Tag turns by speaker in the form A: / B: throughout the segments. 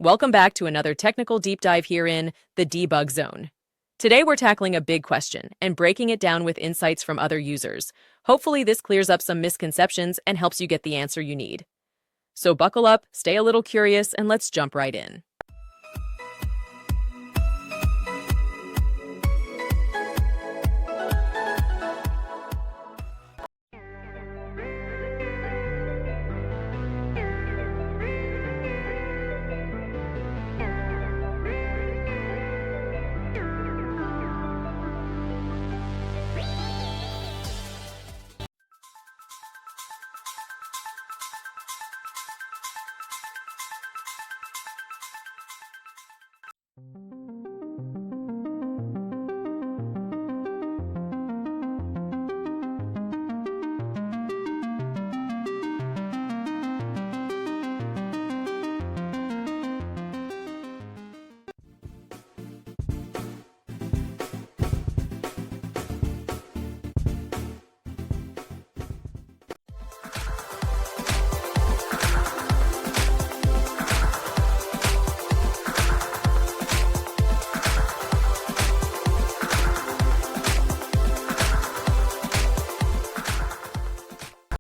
A: Welcome back to another technical deep dive here in the debug zone. Today we're tackling a big question and breaking it down with insights from other users. Hopefully this clears up some misconceptions and helps you get the answer you need. So buckle up, stay a little curious, and let's jump right in.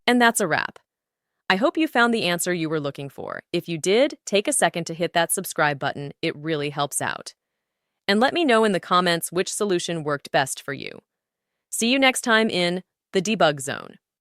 A: And that's a wrap. I hope you found the answer you were looking for. If you did, take a second to hit that subscribe button. It really helps out. And let me know in the comments which solution worked best for you. See you next time in the debug zone.